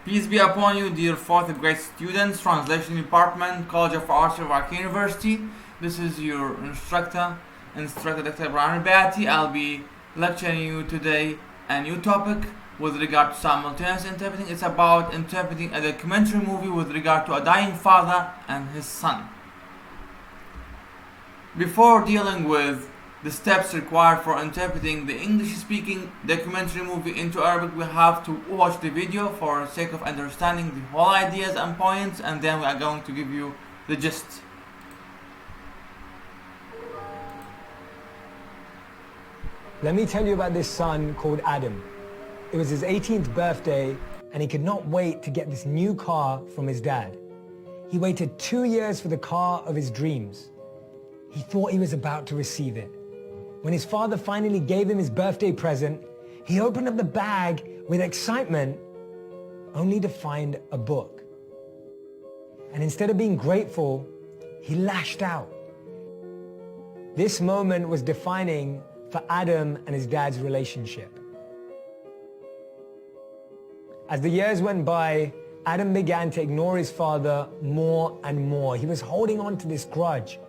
Peace be upon you, dear 4th grade students, Translation Department, College of Arts of Arc University. This is your instructor Dr. Ibrahim Bati. I'll be lecturing you today a new topic with regard to simultaneous interpreting. It's about interpreting a documentary movie with regard to a dying father and his son. Before dealing with the steps required for interpreting the English-speaking documentary movie into Arabic, we have to watch the video for the sake of understanding the whole ideas and points, and then we are going to give you the gist. Let me tell you about this son called Adam. It was his 18th birthday, and he could not wait to get this new car from his dad. He waited 2 years for the car of his dreams. He thought he was about to receive it. When his father finally gave him his birthday present, he opened up the bag with excitement, only to find a book. And instead of being grateful, he lashed out. This moment was defining for Adam and his dad's relationship. As the years went by, Adam began to ignore his father more and more. He was holding on to this grudge.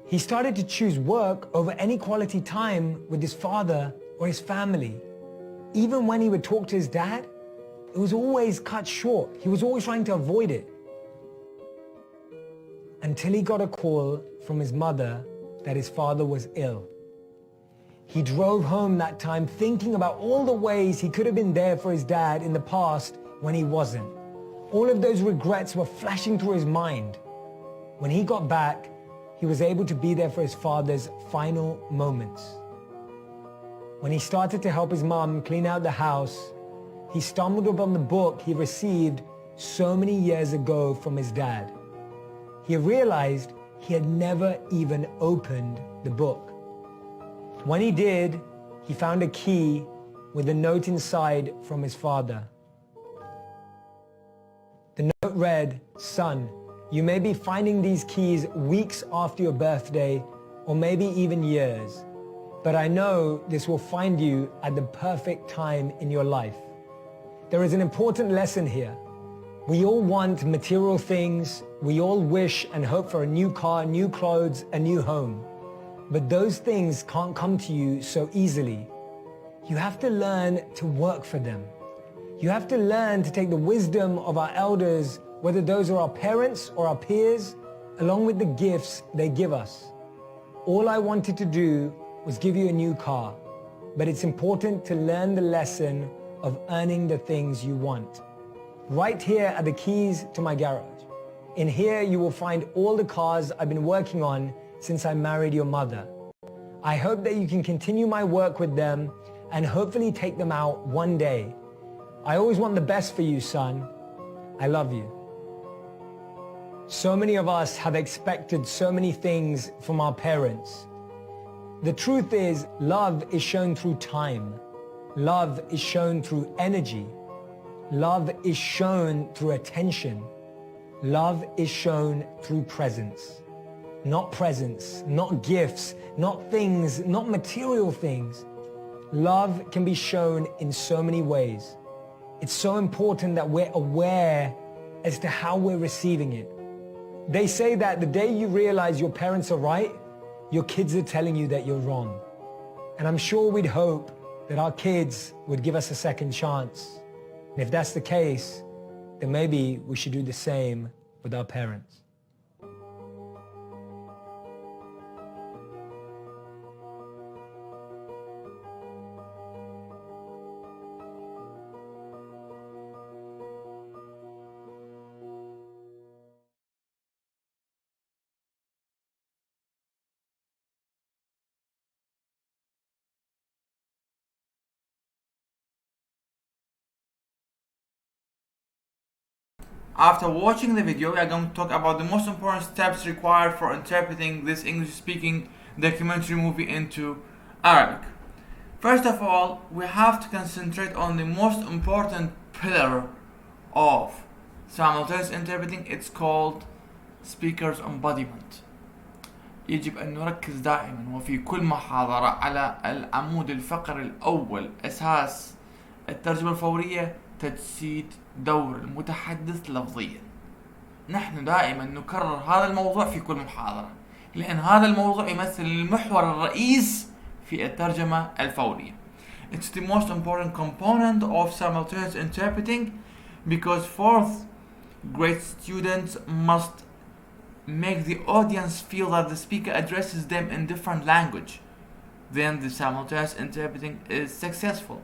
He started to choose work over any quality time with his father or his family. Even when he would talk to his dad, it was always cut short. He was always trying to avoid it. Until he got a call from his mother that his father was ill. He drove home that time thinking about all the ways he could have been there for his dad in the past when he wasn't. All of those regrets were flashing through his mind. When he got back, he was able to be there for his father's final moments. When he started to help his mom clean out the house, he stumbled upon the book he received so many years ago from his dad. He realized he had never even opened the book. When he did, he found a key with a note inside from his father. The note read, "Son, you may be finding these keys weeks after your birthday, or maybe even years. But I know this will find you at the perfect time in your life." There is an important lesson here. We all want material things. We all wish and hope for a new car, new clothes, a new home. But those things can't come to you so easily. You have to learn to work for them. You have to learn to take the wisdom of our elders, whether those are our parents or our peers, along with the gifts they give us. All I wanted to do was give you a new car, but it's important to learn the lesson of earning the things you want. Right here are the keys to my garage. In here you will find all the cars I've been working on since I married your mother. I hope that you can continue my work with them and hopefully take them out one day. I always want the best for you, son. I love you. So many of us have expected so many things from our parents. The truth is, love is shown through time. Love is shown through energy. Love is shown through attention. Love is shown through presence. Not presents, not gifts, not things, not material things. Love can be shown in so many ways. It's so important that we're aware as to how we're receiving it. They say that the day you realize your parents are right, your kids are telling you that you're wrong. And I'm sure we'd hope that our kids would give us a second chance. And if that's the case, then maybe we should do the same with our parents. After watching the video, we are going to talk about the most important steps required for interpreting this English-speaking documentary movie into Arabic. First of all, we have to concentrate on the most important pillar of simultaneous interpreting. It's called speaker's embodiment. يجب أن نركز دائما وفي كل محاضرة على العمود الفقري الأول، أساس الترجمة الفورية تجسيد دور المتحدث لفظيا. نحن دائما نكرر هذا الموضوع في كل محاضرة، لأن هذا الموضوع يمثل المحور الرئيس في الترجمة الفورية. It's the most important component of simultaneous interpreting because fourth grade students must make the audience feel that the speaker addresses them in different language. Then the simultaneous interpreting is successful.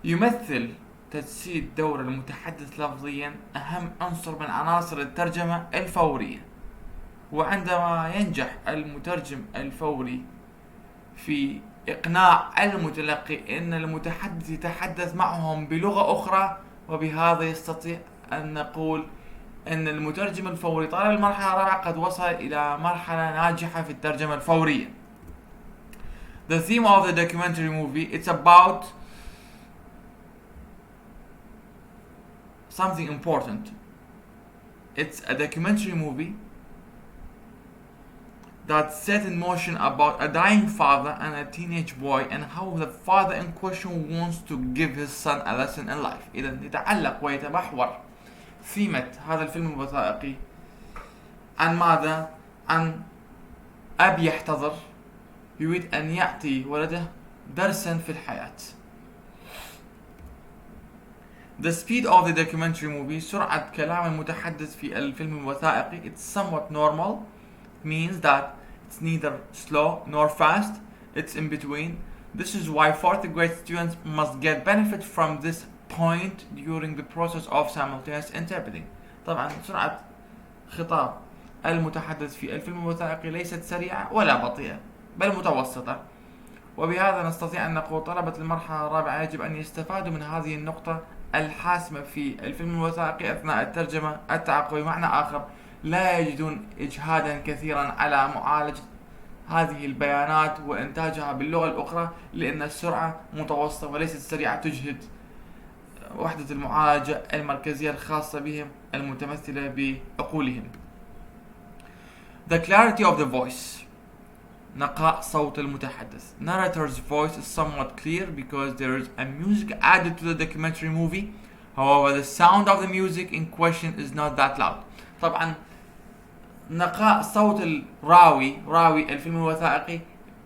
يمثل تجسيد دور المتحدث لفظيا أهم عنصر من عناصر الترجمة الفورية، وعندما ينجح المترجم الفوري في إقناع المتلقي أن المتحدث يتحدث معهم بلغة أخرى، وبهذا يستطيع أن نقول أن المترجم الفوري طالب المرحلة الرابعة قد وصل إلى مرحلة ناجحة في الترجمة الفورية. The theme of the documentary movie, it's about something important. It's a documentary movie that set in motion about a dying father and a teenage boy and how the father in question wants to give his son a lesson in life. إذا يتعلق ويتمحور ثيمة هذا الفيلم الوثائقي عن ماذا؟ عن أب يحتضر يريد أن يعطي ولده درسا في الحياة. The speed of the documentary movie, سرعة كلام المتحدث في الفيلم الوثائقي, it's somewhat normal. It means that it's neither slow nor fast, it's in between. This is why fourth grade students must get benefit from this point during the process of simultaneous interpreting. طبعا سرعة خطاب المتحدث في الفيلم الوثائقي ليست سريعة ولا بطيئة بل متوسطة، وبهذا نستطيع أن نقول طلبة المرحلة الرابعة يجب أن يستفادوا من هذه النقطة الحاسمة في الفيلم الوثائقي أثناء الترجمة التعقبي. بمعنى آخر لا يجدون إجهادا كثيرا على معالجة هذه البيانات وإنتاجها باللغة الأخرى، لأن السرعة متوسطة وليست سريعة تجهد وحدة المعالجة المركزية الخاصة بهم المتمثلة بعقولهم. The clarity of the voice, نقاء صوت المتحدث. Narrator's voice is somewhat clear because there is a music added to the documentary movie. However, the sound of the music in question is not that loud. طبعا نقاء صوت راوي الفيلم الوثائقي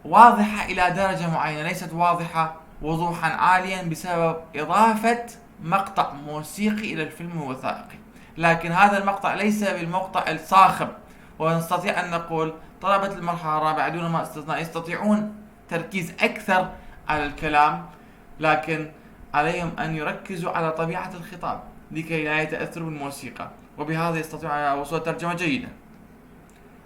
واضحة إلى درجة معينة، ليست واضحة وضوحا عاليا بسبب إضافة مقطع موسيقي إلى الفيلم الوثائقي، لكن هذا المقطع ليس بالمقطع الصاخب، ونستطيع أن نقول طلبة المرحلة الرابعة دون ما استثناء يستطيعون تركيز أكثر على الكلام، لكن عليهم أن يركزوا على طبيعة الخطاب لكي لا يتأثروا بالموسيقى، وبهذا يستطيعون وصول ترجمة جيدة.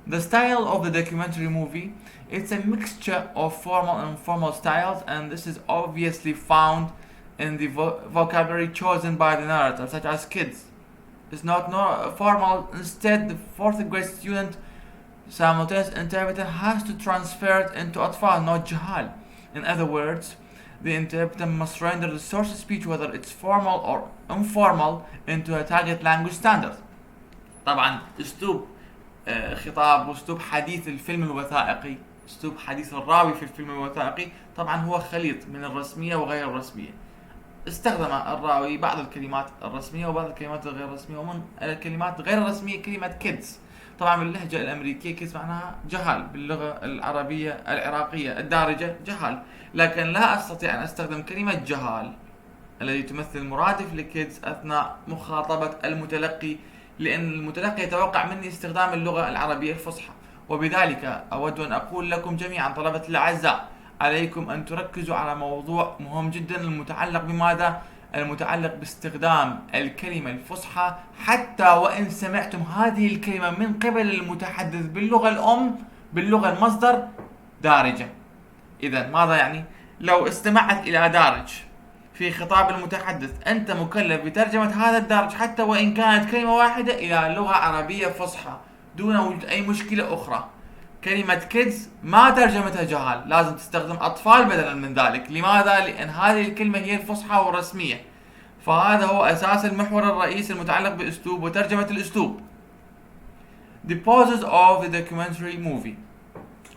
The style of the documentary movie, it's a mixture of formal and informal styles, and this is obviously found in the vocabulary chosen by the narrator, such as kids. It's not formal. Instead, the fourth grade student simultaneous interpreter has to transfer it into أطفال, not جهال. In other words, the interpreter must render the source of speech, whether it's formal or informal, into a target language standard. طبعا اسلوب خطاب واسلوب حديث الفيلم الوثائقي، اسلوب حديث الراوي في الفيلم الوثائقي طبعا هو خليط من الرسمية وغير الرسمية. استخدم الراوي بعض الكلمات الرسمية وبعض الكلمات الغير رسمية، ومن الكلمات غير الرسمية كلمة كيدز. طبعا باللهجة الأمريكية كيدز معناها جهال، باللغة العربية العراقية الدارجة جهال، لكن لا أستطيع أن أستخدم كلمة جهال الذي تمثل مرادف لكيدز أثناء مخاطبة المتلقي، لأن المتلقي يتوقع مني استخدام اللغة العربية الفصحى. وبذلك أود أن أقول لكم جميعا طلبة الأعزاء، عليكم أن تركزوا على موضوع مهم جدا المتعلق بماذا؟ المتعلق باستخدام الكلمة الفصحى، حتى وإن سمعتم هذه الكلمة من قبل المتحدث باللغة الأم باللغة المصدر دارجة. إذا ماذا يعني؟ لو استمعت إلى دارج في خطاب المتحدث أنت مكلف بترجمة هذا الدارج حتى وإن كانت كلمة واحدة إلى لغة عربية فصحى دون وجود أي مشكلة أخرى. كلمة كيدز ما ترجمتها جهال، لازم تستخدم أطفال بدلا من ذلك. لماذا؟ لأن هذه الكلمة هي الفصحى والرسمية، فهذا هو أساس المحور الرئيسي المتعلق بأسلوب وترجمة الأسلوب. The pauses of the documentary movie،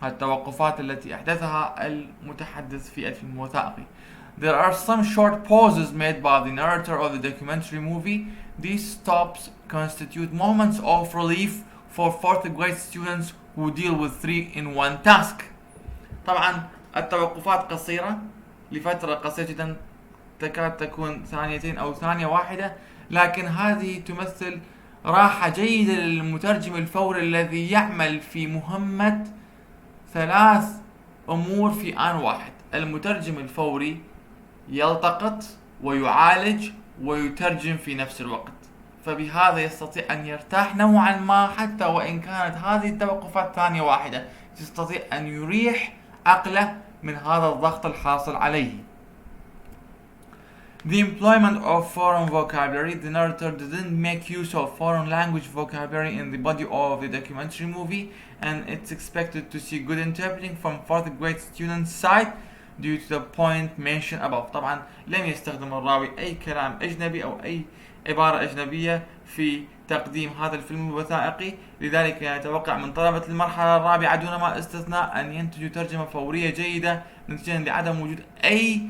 التوقفات التي أحدثها المتحدث في الفيلم الوثائقي. There are some short pauses made by the narrator of the documentary movie. These stops constitute moments of relief for fourth grade students who deal with 3-in-1 task. طبعا التوقفات قصيرة لفترة قصيرة جدا، تكاد تكون ثانيتين أو ثانية واحدة، لكن هذه تمثل راحة جيدة للمترجم الفوري الذي يعمل في مهمة 3 أمور في آن واحد. المترجم الفوري يلتقط ويعالج ويترجم في نفس الوقت، فبهذا يستطيع أن يرتاح نوعا ما حتى وإن كانت هذه التوقفات ثانية واحدة، يستطيع أن يريح عقله من هذا الضغط الحاصل عليه. The employment of foreign vocabulary. The narrator didn't make use of foreign language vocabulary in the body of the documentary movie, and it's expected to see good interpreting from fourth grade students' side due to the point mentioned above. طبعا لم يستخدم الراوي أي كلام أجنبي أو أي عبارة أجنبية في تقديم هذا الفيلم الوثائقي، لذلك يتوقع من طلبة المرحلة الرابعة دون ما استثناء أن ينتجوا ترجمة فورية جيدة نتيجة لعدم وجود أي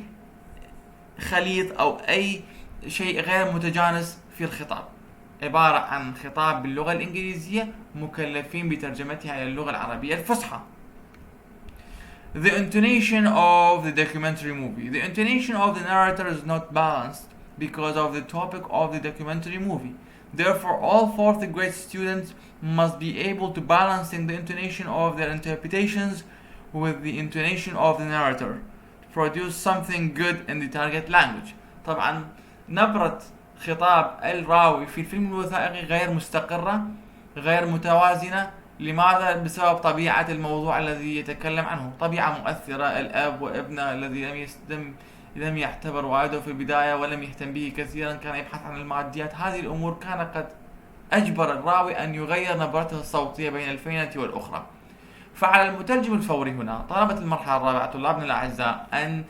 خليط أو أي شيء غير متجانس في الخطاب. عبارة عن خطاب باللغة الإنجليزية مكلفين بترجمتها إلى اللغة العربية الفصحى. The intonation of the documentary movie. The intonation of the narrator is not balanced because of the topic of the documentary movie. Therefore, all fourth grade students must be able to balance the intonation of their interpretations with the intonation of the narrator to produce something good in the target language. طبعا نبرة خطاب الراوي في الفيلم الوثائقي غير مستقرة، غير متوازنة. لماذا؟ بسبب طبيعة الموضوع الذي يتكلم عنه، طبيعة مؤثرة. الأب وابنه الذي لم يعتبر والده في البداية ولم يهتم به كثيرا، كان يبحث عن الماديات. هذه الأمور كان قد أجبر الراوي أن يغير نبرته الصوتية بين الفينة والأخرى. فعلى المترجم الفوري هنا طلبة المرحلة الرابعة طلابنا الأعزاء أن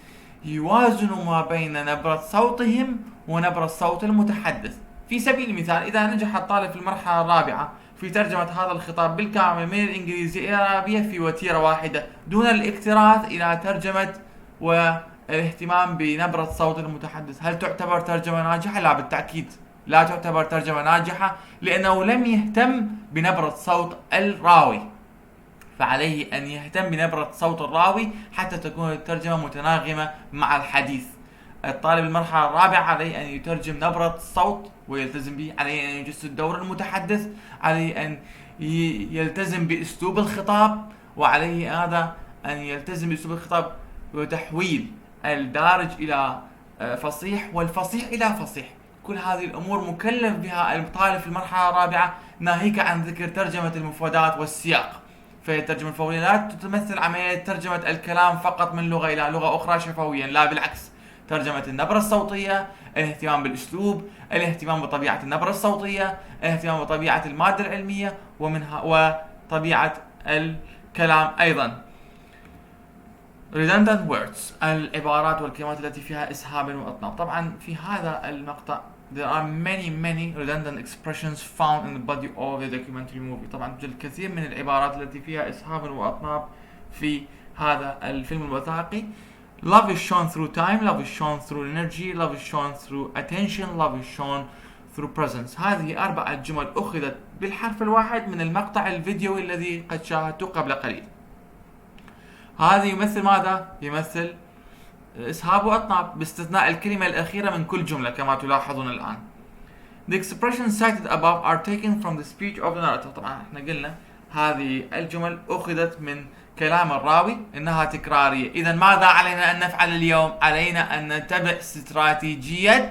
يوازنوا ما بين نبرة صوتهم ونبرة صوت المتحدث. في سبيل المثال، إذا نجح الطالب في المرحلة الرابعة في ترجمة هذا الخطاب بالكامل من الإنجليزية إلى العربية في وتيرة واحدة دون الاكتراث إلى ترجمة والاهتمام بنبرة صوت المتحدث، هل تعتبر ترجمة ناجحة؟ لا، بالتأكيد لا تعتبر ترجمة ناجحة، لأنه لم يهتم بنبرة صوت الراوي. فعليه أن يهتم بنبرة صوت الراوي حتى تكون الترجمة متناغمة مع الحديث. الطالب المرحلة الرابعة عليه أن يترجم نبرة الصوت ويلتزم به، عليه أن يجسد دور المتحدث، عليه أن يلتزم بأسلوب الخطاب، وعليه هذا أن يلتزم بأسلوب الخطاب وتحويل الدارج إلى فصيح والفصيح إلى فصيح. كل هذه الأمور مكلف بها الطالب في المرحلة الرابعة، ناهيك عن ذكر ترجمة المفردات والسياق. فالترجمة الفورية لا تتمثل عملية ترجمة الكلام فقط من لغة إلى لغة أخرى شفويا، لا بالعكس، ترجمة النبرة الصوتية، الاهتمام بالأسلوب، الاهتمام بطبيعة النبرة الصوتية، الاهتمام بطبيعة المادة العلمية ومنها وطبيعة الكلام أيضا. redundant words، العبارات والكلمات التي فيها إسهاب وإطناب. طبعا في هذا المقطع there are many redundant expressions found in the body of the documentary movie. طبعا توجد الكثير من العبارات التي فيها إسهاب وإطناب في هذا الفيلم الوثائقي. Love is shown through time, love is shown through energy, love is shown through attention, love is shown through presence. هذه 4 جمل أخذت بالحرف الواحد من المقطع الفيديوي الذي قد شاهدته قبل قليل. هذا يمثل ماذا؟ يمثل إسهاب وإطناب باستثناء الكلمة الأخيرة من كل جملة كما تلاحظون الآن. The expressions cited above are taken from the speech of the narrator. طبعا احنا قلنا هذه الجمل أخذت من كلام الراوي، إنها تكرارية. إذا ماذا علينا أن نفعل اليوم؟ علينا أن نتبع استراتيجية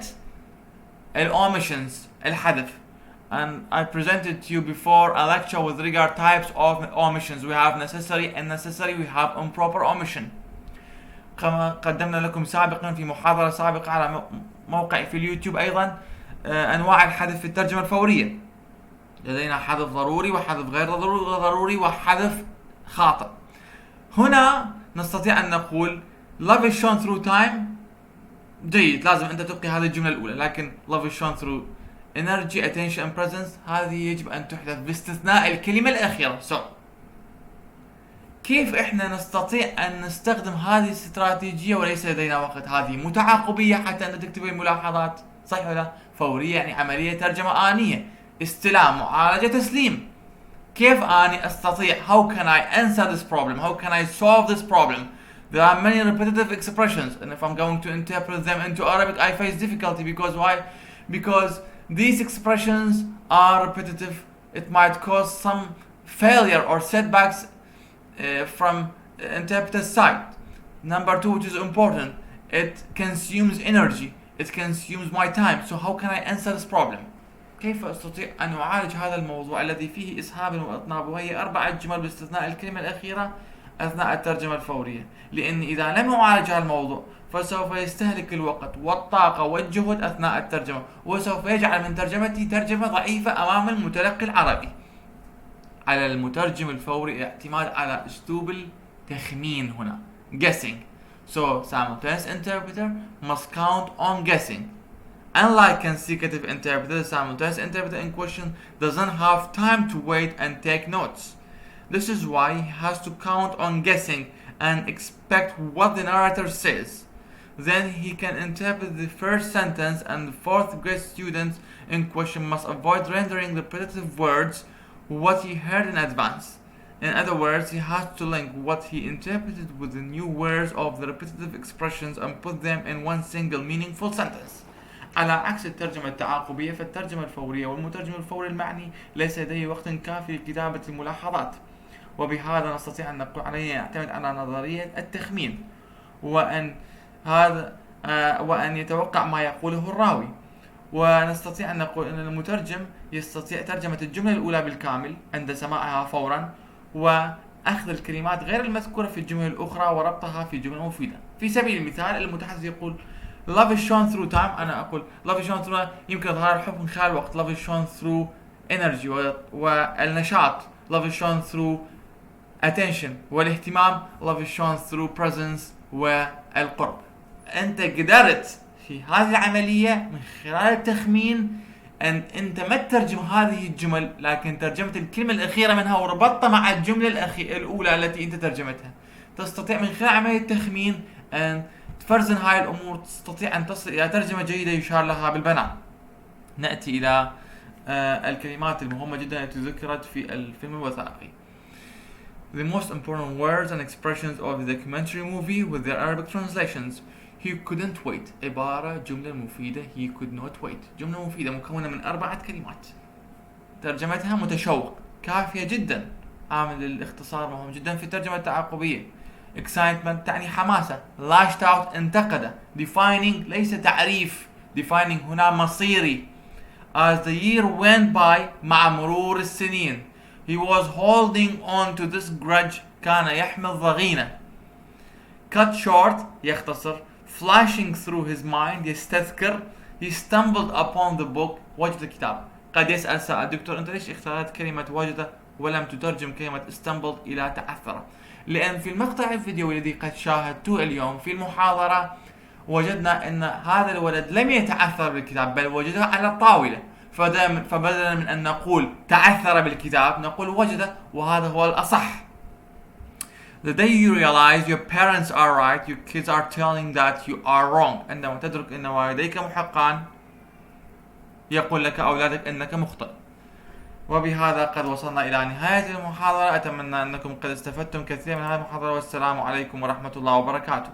omissions، الحذف. And I presented to you before a lecture with regard types of omissions. We have necessary and unnecessary, we have improper omission. كما قدمنا لكم سابقا في محاضرة سابقة على موقعي في اليوتيوب أيضا أنواع الحذف في الترجمة الفورية. لدينا حذف ضروري وحذف غير ضروري وحذف خاطئ. هنا نستطيع أن نقول love is shown through time، جيد، لازم أنت تبقي هذه الجملة الأولى. لكن love is shown through energy, attention and presence هذه يجب أن تحذف باستثناء الكلمة الأخيرة. So كيف احنا نستطيع ان نستخدم هذه الاستراتيجية وليس لدينا وقت؟ هذه متعاقبية حتى ان تكتب الملاحظات، صحيح ولا لا؟ فورية يعني عملية ترجمة آنية، استلام، معالجة، تسليم. كيف أني أستطيع؟ How can I answer this problem? How can I solve this problem? There are many repetitive expressions, and if I'm going to interpret them into Arabic, I face difficulty. Because why? Because these expressions are repetitive. It might cause some failure or setbacks from interpreter's side. Number two, which is important, it consumes energy. It consumes my time. So how can I answer this problem? كيف أستطيع أن أعالج هذا الموضوع الذي فيه إسهاب وإطناب، وهي 4 جمل باستثناء الكلمة الأخيرة أثناء الترجمة الفورية؟ لأن إذا لم أعالج هذا الموضوع فسوف يستهلك الوقت والطاقة والجهد أثناء الترجمة، وسوف يجعل من ترجمتي ترجمة ضعيفة أمام المتلقي العربي. على المترجم الفوري الاعتماد على أسلوب التخمين هنا، guessing. So simultaneous interpreter must count on guessing. Unlike consecutive interpreter, the simultaneous interpreter in question doesn't have time to wait and take notes. This is why he has to count on guessing and expect what the narrator says. Then he can interpret the first sentence, and the fourth grade student in question must avoid rendering repetitive words what he heard in advance. In other words, he has to link what he interpreted with the new words of the repetitive expressions and put them in one single meaningful sentence. على عكس الترجمة التعاقبية، فالترجمة الفورية والمترجم الفوري المعني ليس لديه وقت كافي لكتابة الملاحظات، وبهذا نستطيع أن نقول عليه يعتمد على نظرية التخمين، وأن يتوقع ما يقوله الراوي. ونستطيع أن نقول أن المترجم يستطيع ترجمة الجملة الأولى بالكامل عند سماعها فورا، وأخذ الكلمات غير المذكورة في الجملة الأخرى وربطها في جملة مفيدة. في سبيل المثال، المتحدث يقول love is shown through time. أنا أقول love is shown through، يمكن إظهار الحب من خلال الوقت. love is shown through energy والنشاط. love is shown through attention والاهتمام. love is shown through presence والقرب. أنت قدرت في هذه العملية من خلال التخمين أن أنت ما تترجم هذه الجمل، لكن ترجمت الكلمة الأخيرة منها وربطتها مع الجملة الأولى التي أنت ترجمتها. تستطيع من خلال عملية التخمين أن تفرزن هاي الأمور، تستطيع أن تصل إلى ترجمة جيدة يشار لها بالبنان. نأتي إلى الكلمات المهمة جدا التي ذكرت في الفيلم الوثائقي. The most important words and expressions of the documentary movie with their Arabic translations. He couldn't wait. عبارة جملة مفيدة. He could not wait. جملة مفيدة مكونة من 4 كلمات. ترجمتها متشوق، كافية جدا. عامل الاختصار مهم جدا في الترجمة التعاقبية. Excitement تعني حماسة. Lashed out انتقد. Defining ليس تعريف. Defining هنا مصيري. As the year went by مع مرور السنين. He was holding on to this grudge. كان يحمل ضغينة. Cut short يختصر. Flashing through his mind يستذكر. He stumbled upon the book. وجد الكتاب. قد يسأل سائل دكتور أنت ليش اختارت كلمة وجد ولم تترجم كلمة stumbled إلى تعثر؟ لأن في المقطع الفيديو الذي قد شاهدتوه اليوم في المحاضرة وجدنا أن هذا الولد لم يتعثر بالكتاب بل وجده على الطاولة، فبدلا من أن نقول تعثر بالكتاب نقول وجده، وهذا هو الأصح. The day you realize your parents are right, your kids are telling that you are wrong. عندما تدرك أن والديك محقان يقول لك أولادك أنك مخطئ. وبهذا قد وصلنا إلى نهاية المحاضرة. أتمنى أنكم قد استفدتم كثيرا من هذه المحاضرة، والسلام عليكم ورحمة الله وبركاته.